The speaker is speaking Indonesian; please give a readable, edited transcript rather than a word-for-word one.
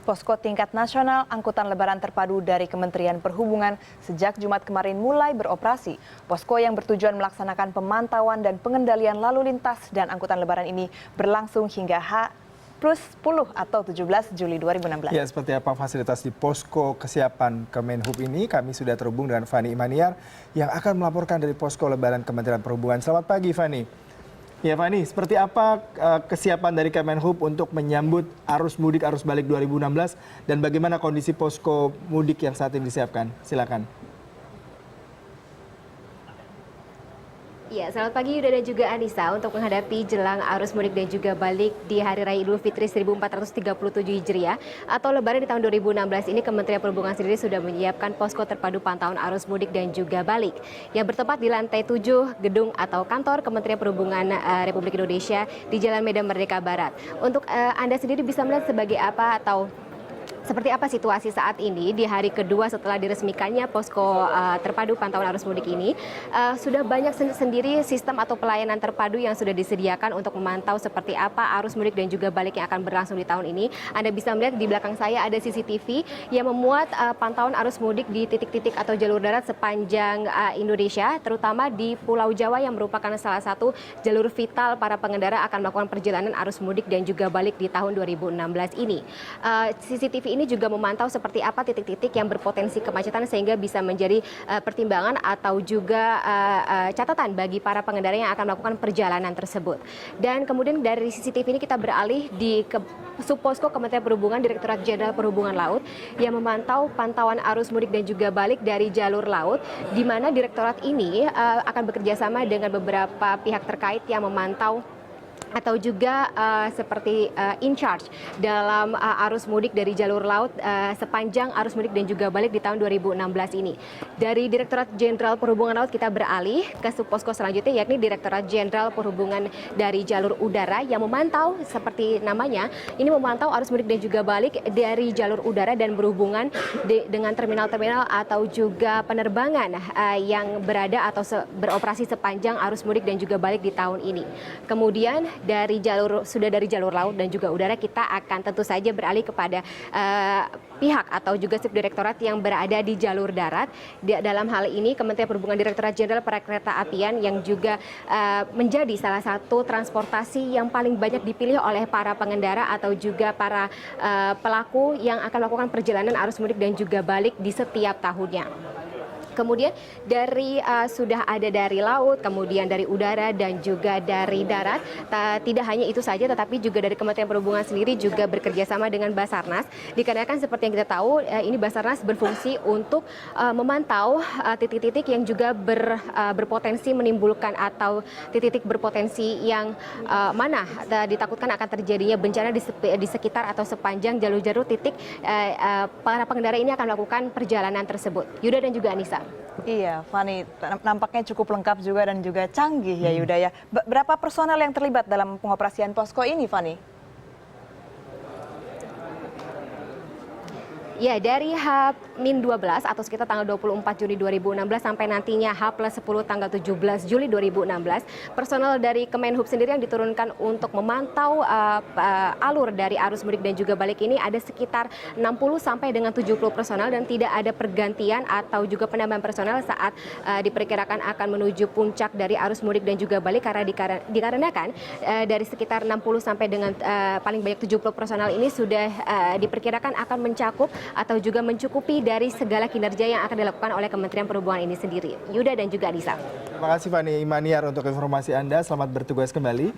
Posko tingkat nasional angkutan lebaran terpadu dari Kementerian Perhubungan sejak Jumat kemarin mulai beroperasi. Posko yang bertujuan melaksanakan pemantauan dan pengendalian lalu lintas dan angkutan lebaran ini berlangsung hingga H+10 atau 17 Juli 2016. Ya, seperti apa fasilitas di posko kesiapan Kemenhub ini? Kami sudah terhubung dengan Fani Imaniar yang akan melaporkan dari posko lebaran Kementerian Perhubungan. Selamat pagi, Fani. Ya, Fani, seperti apa kesiapan dari Kemenhub untuk menyambut arus mudik arus balik 2016 dan bagaimana kondisi posko mudik yang saat ini disiapkan? Silakan. Ya, selamat pagi Yuda dan juga Anissa. Untuk menghadapi jelang arus mudik dan juga balik di Hari Raya Idul Fitri 1437 Hijriah atau Lebaran di tahun 2016 ini, Kementerian Perhubungan sendiri sudah menyiapkan posko terpadu pantauan arus mudik dan juga balik yang bertempat di lantai 7 gedung atau kantor Kementerian Perhubungan Republik Indonesia di Jalan Medan Merdeka Barat. Untuk Anda sendiri bisa melihat sebagai apa atau seperti apa situasi saat ini di hari kedua setelah diresmikannya posko terpadu pantauan arus mudik ini. Sudah banyak sendiri sistem atau pelayanan terpadu yang sudah disediakan untuk memantau seperti apa arus mudik dan juga balik yang akan berlangsung di tahun ini. Anda bisa melihat di belakang saya ada CCTV yang memuat pantauan arus mudik di titik-titik atau jalur darat sepanjang Indonesia, terutama di Pulau Jawa yang merupakan salah satu jalur vital para pengendara akan melakukan perjalanan arus mudik dan juga balik di tahun 2016 ini. CCTV ini juga memantau seperti apa titik-titik yang berpotensi kemacetan sehingga bisa menjadi pertimbangan atau juga catatan bagi para pengendara yang akan melakukan perjalanan tersebut. Dan kemudian dari CCTV ini kita beralih di Subposko Kementerian Perhubungan Direktorat Jenderal Perhubungan Laut yang memantau pantauan arus mudik dan juga balik dari jalur laut, di mana direktorat ini akan bekerjasama dengan beberapa pihak terkait yang memantau atau juga seperti in charge dalam arus mudik dari jalur laut sepanjang arus mudik dan juga balik di tahun 2016 ini. Dari Direktorat Jenderal Perhubungan Laut kita beralih ke Subposko selanjutnya, yakni Direktorat Jenderal Perhubungan dari jalur udara yang memantau seperti namanya, ini memantau arus mudik dan juga balik dari jalur udara dan berhubungan dengan terminal-terminal atau juga penerbangan yang berada atau beroperasi sepanjang arus mudik dan juga balik di tahun ini. Kemudian dari jalur laut dan juga udara, kita akan tentu saja beralih kepada pihak atau juga subdirektorat yang berada di jalur darat. Dalam hal ini Kementerian Perhubungan Direktorat Jenderal Perkeretaapian yang juga menjadi salah satu transportasi yang paling banyak dipilih oleh para pengendara atau juga para pelaku yang akan melakukan perjalanan arus mudik dan juga balik di setiap tahunnya. Kemudian sudah ada dari laut, kemudian dari udara dan juga dari darat. Tidak hanya itu saja, tetapi juga dari Kementerian Perhubungan sendiri juga bekerja sama dengan Basarnas. Dikarenakan seperti yang kita tahu, ini Basarnas berfungsi untuk memantau titik-titik yang juga berpotensi menimbulkan atau titik-titik berpotensi yang mana ditakutkan akan terjadinya bencana di sekitar atau sepanjang jalur-jalur titik para pengendara ini akan melakukan perjalanan tersebut. Yuda dan juga Anissa. Iya, Fani, nampaknya cukup lengkap juga dan juga canggih ya Yuda ya. Berapa personel yang terlibat dalam pengoperasian posko ini, Fani? Ya, dari H-12 atau sekitar tanggal 24 Juni 2016 sampai nantinya H+10 tanggal 17 Juli 2016, personel dari Kemenhub sendiri yang diturunkan untuk memantau alur dari arus mudik dan juga balik ini ada sekitar 60 sampai dengan 70 personel dan tidak ada pergantian atau juga penambahan personel saat diperkirakan akan menuju puncak dari arus mudik dan juga balik, karena dikarenakan dari sekitar 60 sampai dengan paling banyak 70 personel ini sudah diperkirakan akan mencakup atau juga mencukupi dari segala kinerja yang akan dilakukan oleh Kementerian Perhubungan ini sendiri. Yuda dan juga Anissa. Terima kasih Fani Imaniar untuk informasi Anda. Selamat bertugas kembali.